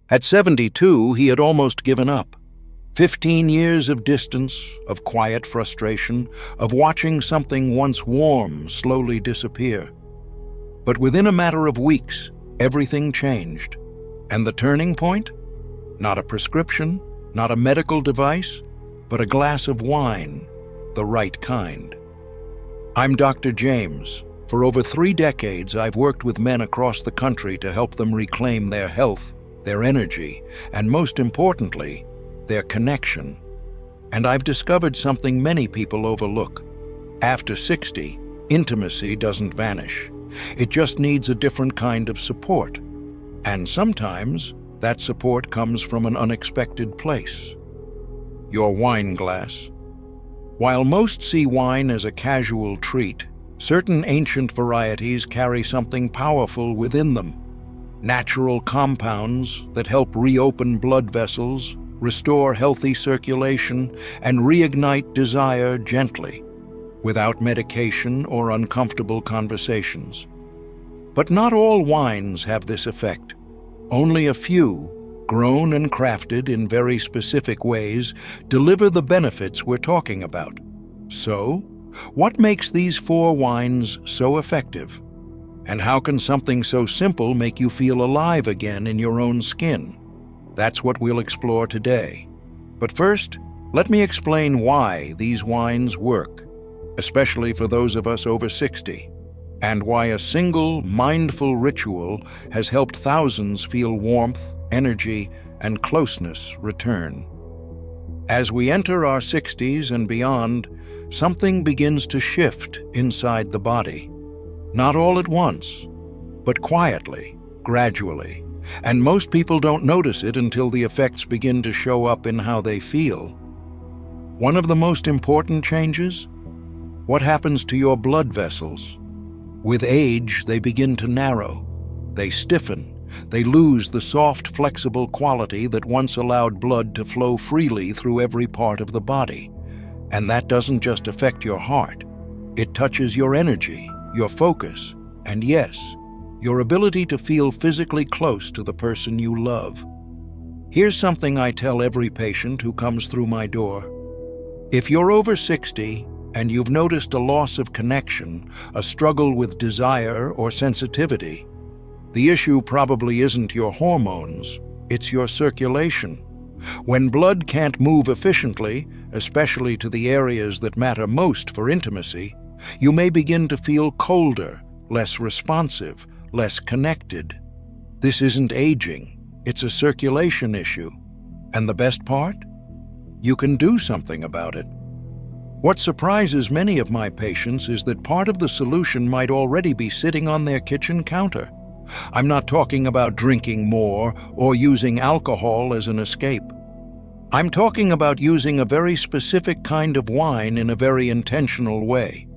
At 72, he had almost given up. 15 years of distance, of quiet frustration, of watching something once warm slowly disappear. But within a matter of weeks, everything changed. And the turning point? Not a prescription, not a medical device, but a glass of wine, the right kind. I'm Dr. James. For over 3 decades, I've worked with men across the country to help them reclaim their health, their energy, and most importantly, their connection. And I've discovered something many people overlook. After 60, intimacy doesn't vanish. It just needs a different kind of support. And sometimes, that support comes from an unexpected place. Your wine glass. While most see wine as a casual treat, certain ancient varieties carry something powerful within them. Natural compounds that help reopen blood vessels, restore healthy circulation, and reignite desire gently, without medication or uncomfortable conversations. But not all wines have this effect. Only a few, grown and crafted in very specific ways, deliver the benefits we're talking about. So, what makes these 4 wines so effective? And how can something so simple make you feel alive again in your own skin? That's what we'll explore today. But first, let me explain why these wines work, especially for those of us over 60, and why a single, mindful ritual has helped thousands feel warmth, energy, and closeness return. As we enter our 60s and beyond, something begins to shift inside the body. Not all at once, but quietly, gradually. And most people don't notice it until the effects begin to show up in how they feel. One of the most important changes? What happens to your blood vessels? With age, they begin to narrow. They stiffen. They lose the soft, flexible quality that once allowed blood to flow freely through every part of the body. And that doesn't just affect your heart. It touches your energy, your focus, and yes, your ability to feel physically close to the person you love. Here's something I tell every patient who comes through my door. If you're over 60 and you've noticed a loss of connection, a struggle with desire or sensitivity, the issue probably isn't your hormones, it's your circulation. When blood can't move efficiently, especially to the areas that matter most for intimacy, you may begin to feel colder, less responsive, less connected. This isn't aging, it's a circulation issue. And the best part? You can do something about it. What surprises many of my patients is that part of the solution might already be sitting on their kitchen counter. I'm not talking about drinking more or using alcohol as an escape. I'm talking about using a very specific kind of wine in a very intentional way.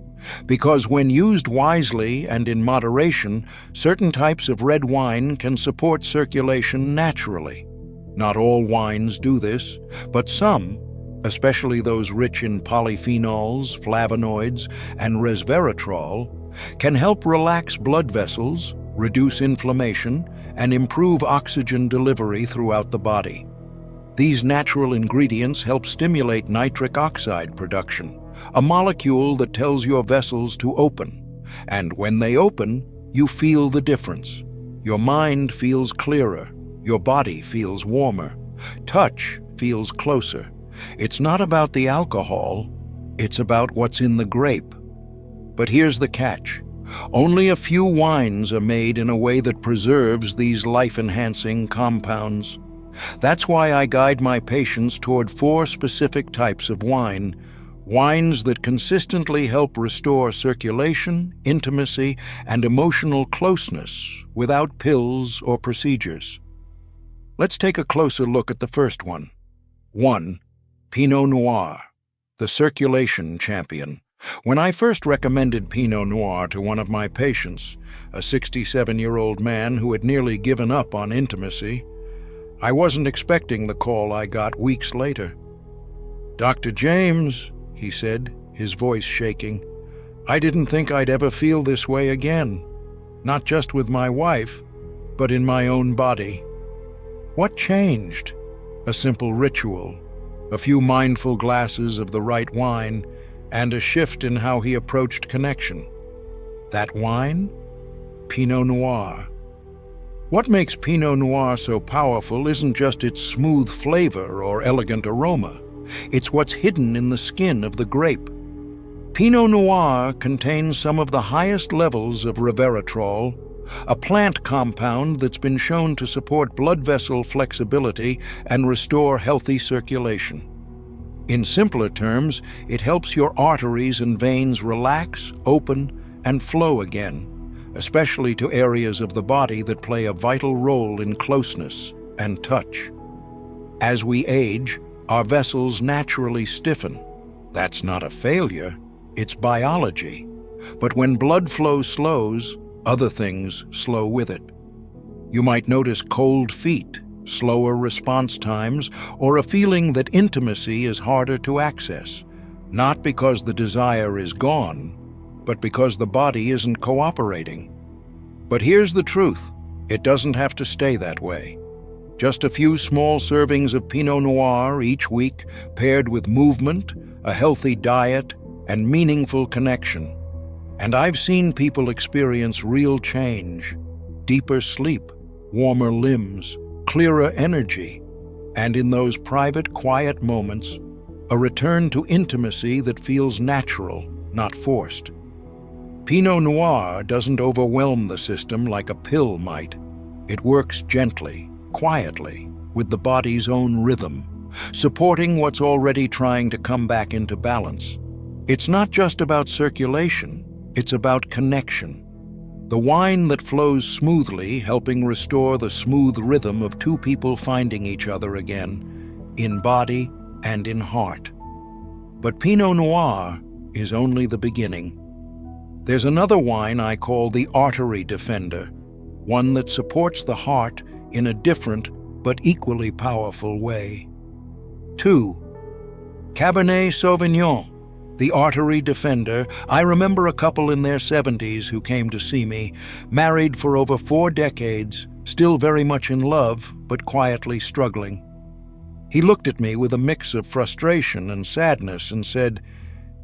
Because when used wisely and in moderation, certain types of red wine can support circulation naturally. Not all wines do this, but some, especially those rich in polyphenols, flavonoids, and resveratrol, can help relax blood vessels, reduce inflammation, and improve oxygen delivery throughout the body. These natural ingredients help stimulate nitric oxide production, a molecule that tells your vessels to open. And when they open, you feel the difference. Your mind feels clearer. Your body feels warmer. Touch feels closer. It's not about the alcohol, it's about what's in the grape. But here's the catch. Only a few wines are made in a way that preserves these life-enhancing compounds. That's why I guide my patients toward 4 specific types of wine. Wines that consistently help restore circulation, intimacy, and emotional closeness without pills or procedures. Let's take a closer look at the first one. 1. Pinot Noir, the circulation champion. When I first recommended Pinot Noir to one of my patients, a 67-year-old man who had nearly given up on intimacy, I wasn't expecting the call I got weeks later. "Dr. James," he said, his voice shaking, "I didn't think I'd ever feel this way again, not just with my wife, but in my own body." What changed? A simple ritual, a few mindful glasses of the right wine, and a shift in how he approached connection. That wine? Pinot Noir. What makes Pinot Noir so powerful isn't just its smooth flavor or elegant aroma. It's what's hidden in the skin of the grape. Pinot Noir contains some of the highest levels of resveratrol, a plant compound that's been shown to support blood vessel flexibility and restore healthy circulation. In simpler terms, it helps your arteries and veins relax, open, and flow again, especially to areas of the body that play a vital role in closeness and touch. As we age, our vessels naturally stiffen. That's not a failure, it's biology. But when blood flow slows, other things slow with it. You might notice cold feet, slower response times, or a feeling that intimacy is harder to access, not because the desire is gone, but because the body isn't cooperating. But here's the truth, it doesn't have to stay that way. Just a few small servings of Pinot Noir each week, paired with movement, a healthy diet, and meaningful connection. And I've seen people experience real change, deeper sleep, warmer limbs, clearer energy, and in those private, quiet moments, a return to intimacy that feels natural, not forced. Pinot Noir doesn't overwhelm the system like a pill might. It works gently, quietly, with the body's own rhythm, supporting what's already trying to come back into balance. It's not just about circulation, it's about connection. The wine that flows smoothly, helping restore the smooth rhythm of two people finding each other again, in body and in heart. But Pinot Noir is only the beginning. There's another wine I call the Artery Defender, one that supports the heart in a different but equally powerful way. 2. Cabernet Sauvignon. The Artery Defender. I remember a couple in their 70s who came to see me, married for over 4 decades, still very much in love, but quietly struggling. He looked at me with a mix of frustration and sadness and said,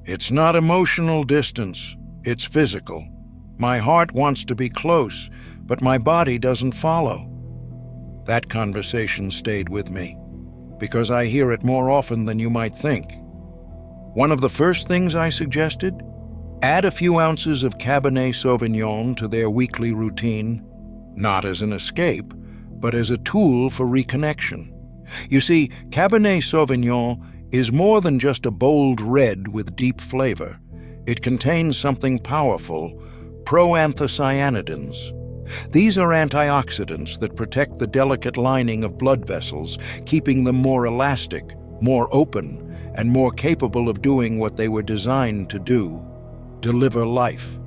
"It's not emotional distance, it's physical. My heart wants to be close, but my body doesn't follow." That conversation stayed with me, because I hear it more often than you might think. One of the first things I suggested? Add a few ounces of Cabernet Sauvignon to their weekly routine, not as an escape, but as a tool for reconnection. You see, Cabernet Sauvignon is more than just a bold red with deep flavor. It contains something powerful, proanthocyanidins. These are antioxidants that protect the delicate lining of blood vessels, keeping them more elastic, more open, and more capable of doing what they were designed to do: deliver life.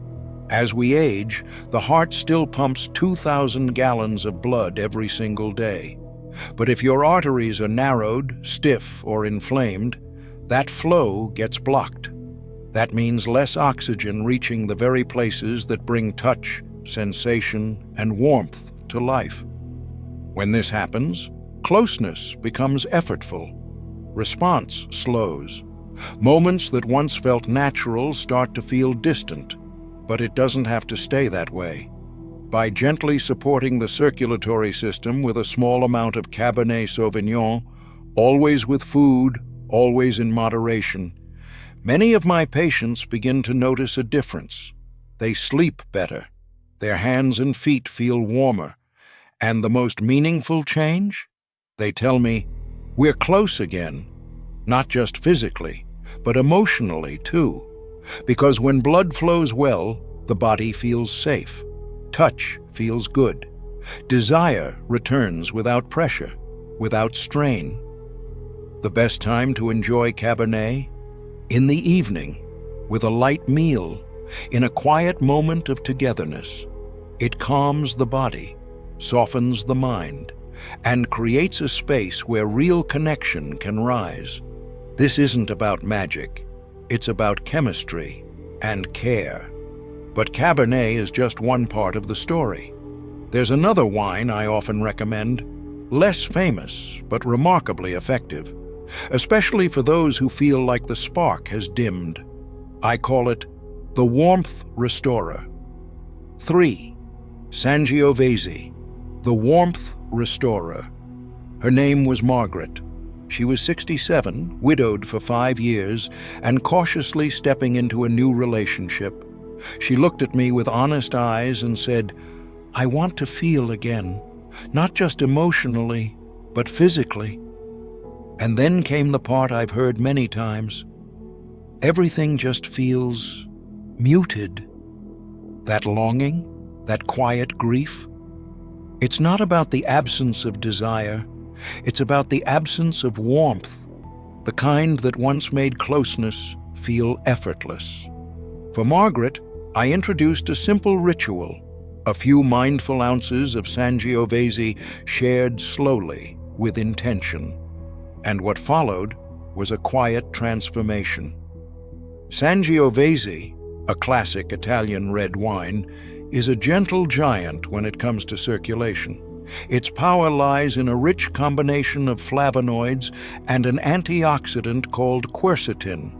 As we age, the heart still pumps 2,000 gallons of blood every single day. But if your arteries are narrowed, stiff, or inflamed, that flow gets blocked. That means less oxygen reaching the very places that bring touch, sensation, and warmth to life. When this happens, closeness becomes effortful. Response slows. Moments that once felt natural start to feel distant, but it doesn't have to stay that way. By gently supporting the circulatory system with a small amount of Cabernet Sauvignon, always with food, always in moderation, many of my patients begin to notice a difference. They sleep better. Their hands and feet feel warmer. And the most meaningful change? They tell me, "We're close again." Not just physically, but emotionally too. Because when blood flows well, the body feels safe. Touch feels good. Desire returns without pressure, without strain. The best time to enjoy Cabernet? In the evening, with a light meal, in a quiet moment of togetherness. It calms the body, softens the mind, and creates a space where real connection can rise. This isn't about magic. It's about chemistry and care. But Cabernet is just one part of the story. There's another wine I often recommend, less famous but remarkably effective, especially for those who feel like the spark has dimmed. I call it the warmth restorer. 3. Sangiovese, the warmth restorer. Her name was Margaret. She was 67, widowed for 5 years, and cautiously stepping into a new relationship. She looked at me with honest eyes and said, "I want to feel again, not just emotionally, but physically." And then came the part I've heard many times. Everything just feels muted. That longing, that quiet grief. It's not about the absence of desire. It's about the absence of warmth, the kind that once made closeness feel effortless. For Margaret, I introduced a simple ritual, a few mindful ounces of Sangiovese shared slowly with intention. And what followed was a quiet transformation. Sangiovese, a classic Italian red wine, is a gentle giant when it comes to circulation. Its power lies in a rich combination of flavonoids and an antioxidant called quercetin.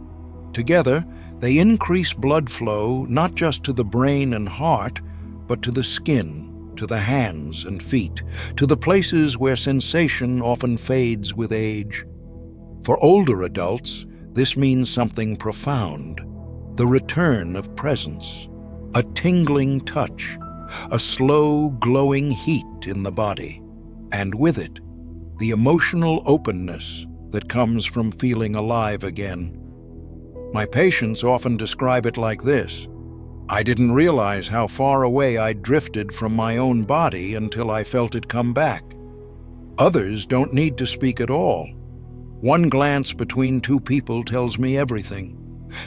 Together, they increase blood flow not just to the brain and heart, but to the skin, to the hands and feet, to the places where sensation often fades with age. For older adults, this means something profound: the return of presence, a tingling touch, a slow, glowing heat in the body, and with it, the emotional openness that comes from feeling alive again. My patients often describe it like this: "I didn't realize how far away I'd drifted from my own body until I felt it come back." Others don't need to speak at all. One glance between two people tells me everything.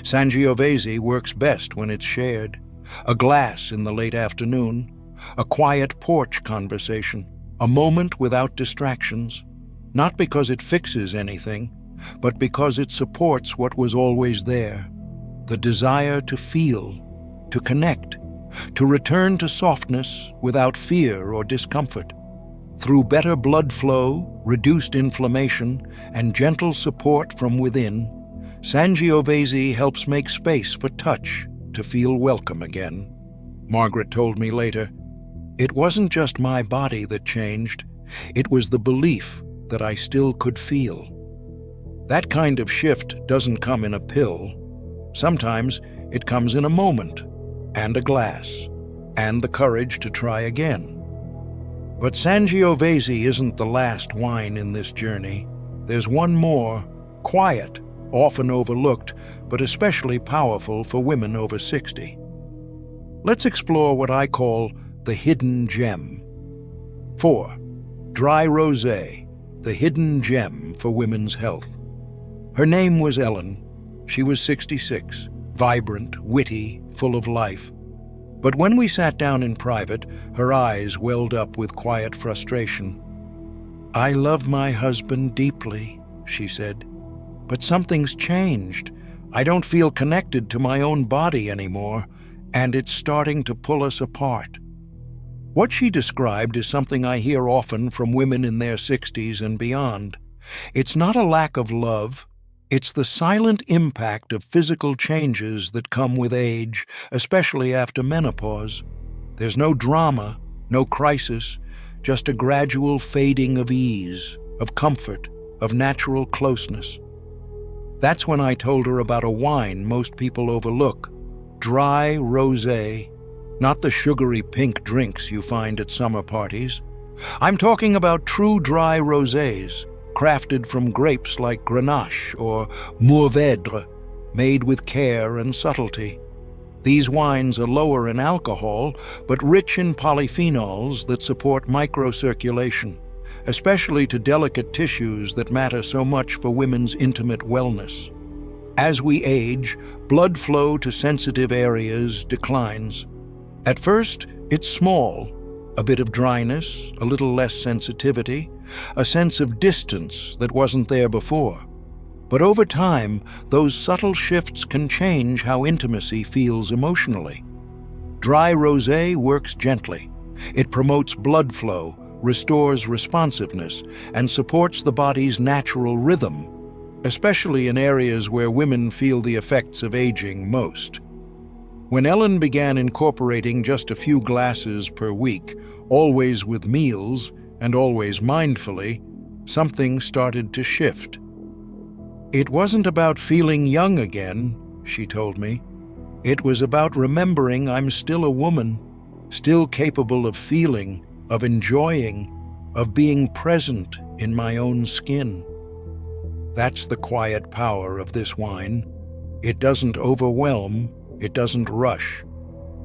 Sangiovese works best when it's shared. A glass in the late afternoon, a quiet porch conversation, a moment without distractions, not because it fixes anything, but because it supports what was always there: the desire to feel, to connect, to return to softness without fear or discomfort. Through better blood flow, reduced inflammation, and gentle support from within, Sangiovese helps make space for touch to feel welcome again. Margaret told me later, "It wasn't just my body that changed, it was the belief that I still could feel." That kind of shift doesn't come in a pill. Sometimes it comes in a moment, and a glass, and the courage to try again. But Sangiovese isn't the last wine in this journey. There's one more, quiet, often overlooked, but especially powerful for women over 60. Let's explore what I call the hidden gem. 4. Dry Rosé, the hidden gem for women's health. Her name was Ellen. She was 66, vibrant, witty, full of life. But when we sat down in private, her eyes welled up with quiet frustration. "I love my husband deeply," she said, "but something's changed. I don't feel connected to my own body anymore, and it's starting to pull us apart." What she described is something I hear often from women in their 60s and beyond. It's not a lack of love. It's the silent impact of physical changes that come with age, especially after menopause. There's no drama, no crisis, just a gradual fading of ease, of comfort, of natural closeness. That's when I told her about a wine most people overlook: dry rosé, not the sugary pink drinks you find at summer parties. I'm talking about true dry rosés, crafted from grapes like Grenache or Mourvèdre, made with care and subtlety. These wines are lower in alcohol, but rich in polyphenols that support microcirculation, especially to delicate tissues that matter so much for women's intimate wellness. As we age, blood flow to sensitive areas declines. At first, it's small, a bit of dryness, a little less sensitivity, a sense of distance that wasn't there before. But over time, those subtle shifts can change how intimacy feels emotionally. Dry rosé works gently. It promotes blood flow, restores responsiveness, and supports the body's natural rhythm, especially in areas where women feel the effects of aging most. When Ellen began incorporating just a few glasses per week, always with meals and always mindfully, something started to shift. It wasn't about feeling young again, she told me. It was about remembering I'm still a woman, still capable of feeling, of enjoying, of being present in my own skin. That's the quiet power of this wine. It doesn't overwhelm, it doesn't rush.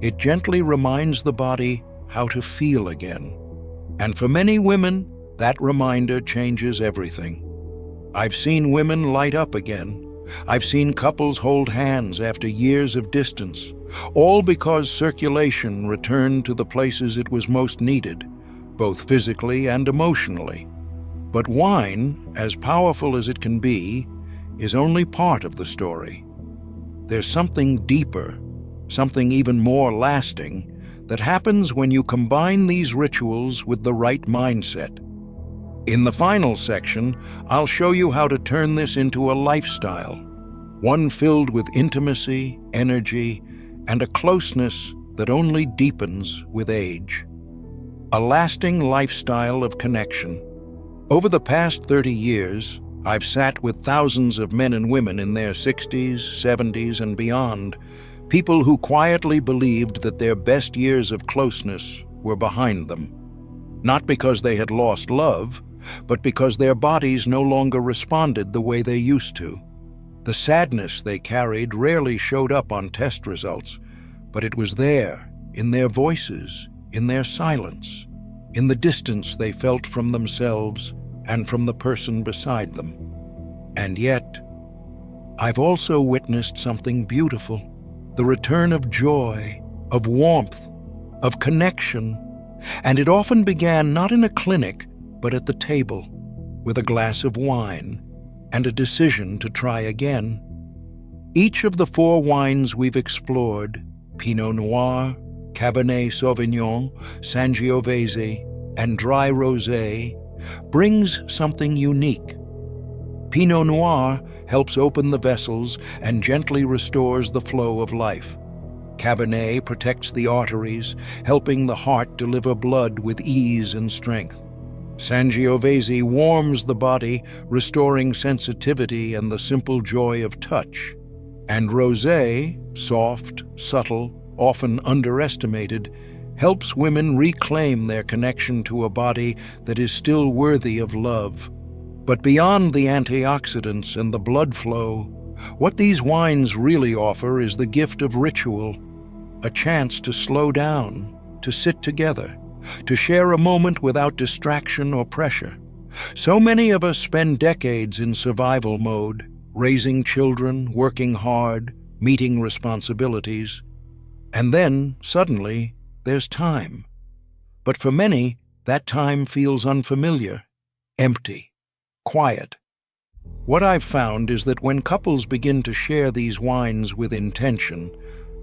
It gently reminds the body how to feel again. And for many women, that reminder changes everything. I've seen women light up again. I've seen couples hold hands after years of distance, all because circulation returned to the places it was most needed, both physically and emotionally. But wine, as powerful as it can be, is only part of the story. There's something deeper, something even more lasting, that happens when you combine these rituals with the right mindset. In the final section, I'll show you how to turn this into a lifestyle, one filled with intimacy, energy, and a closeness that only deepens with age. A lasting lifestyle of connection. Over the past 30 years, I've sat with thousands of men and women in their 60s, 70s, and beyond, people who quietly believed that their best years of closeness were behind them. Not because they had lost love, but because their bodies no longer responded the way they used to. The sadness they carried rarely showed up on test results, but it was there, in their voices, in their silence, in the distance they felt from themselves and from the person beside them. And yet, I've also witnessed something beautiful, the return of joy, of warmth, of connection, and it often began not in a clinic, but at the table, with a glass of wine and a decision to try again. Each of the 4 wines we've explored, Pinot Noir, Cabernet Sauvignon, Sangiovese, and Dry Rosé, brings something unique. Pinot Noir helps open the vessels and gently restores the flow of life. Cabernet protects the arteries, helping the heart deliver blood with ease and strength. Sangiovese warms the body, restoring sensitivity and the simple joy of touch. And Rosé, soft, subtle, often underestimated, helps women reclaim their connection to a body that is still worthy of love. But beyond the antioxidants and the blood flow, what these wines really offer is the gift of ritual, a chance to slow down, to sit together, to share a moment without distraction or pressure. So many of us spend decades in survival mode, raising children, working hard, meeting responsibilities. And then, suddenly, there's time. But for many, that time feels unfamiliar, empty, quiet. What I've found is that when couples begin to share these wines with intention,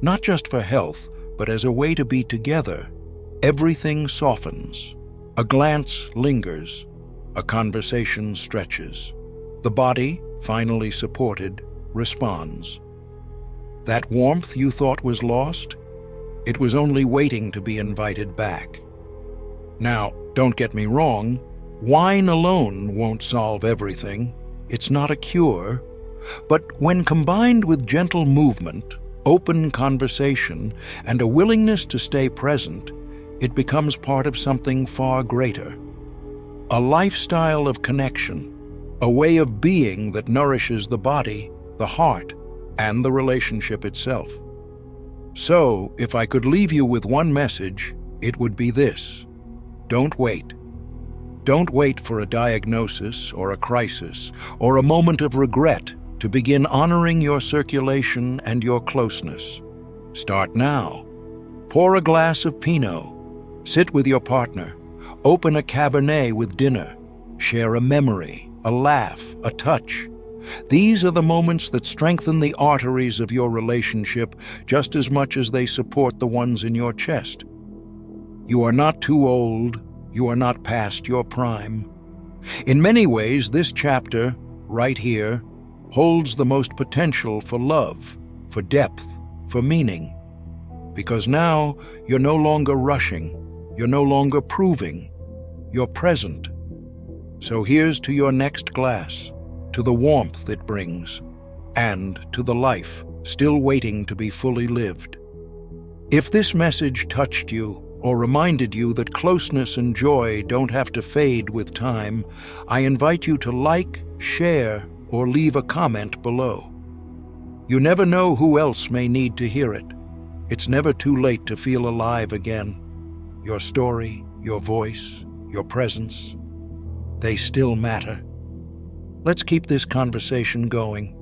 not just for health, but as a way to be together, everything softens. A glance lingers. A conversation stretches. The body, finally supported, responds. That warmth you thought was lost? It was only waiting to be invited back. Now, don't get me wrong, wine alone won't solve everything. It's not a cure. But when combined with gentle movement, open conversation, and a willingness to stay present, it becomes part of something far greater. A lifestyle of connection, a way of being that nourishes the body, the heart, and the relationship itself. So, if I could leave you with one message, it would be this: don't wait. Don't wait for a diagnosis or a crisis or a moment of regret to begin honoring your circulation and your closeness. Start now. Pour a glass of Pinot. Sit with your partner. Open a Cabernet with dinner. Share a memory, a laugh, a touch. These are the moments that strengthen the arteries of your relationship just as much as they support the ones in your chest. You are not too old. You are not past your prime. In many ways, this chapter, right here, holds the most potential for love, for depth, for meaning. Because now, you're no longer rushing, you're no longer proving, you're present. So here's to your next glass, to the warmth it brings, and to the life still waiting to be fully lived. If this message touched you, or reminded you that closeness and joy don't have to fade with time, I invite you to like, share, or leave a comment below. You never know who else may need to hear it. It's never too late to feel alive again. Your story, your voice, your presence, they still matter. Let's keep this conversation going.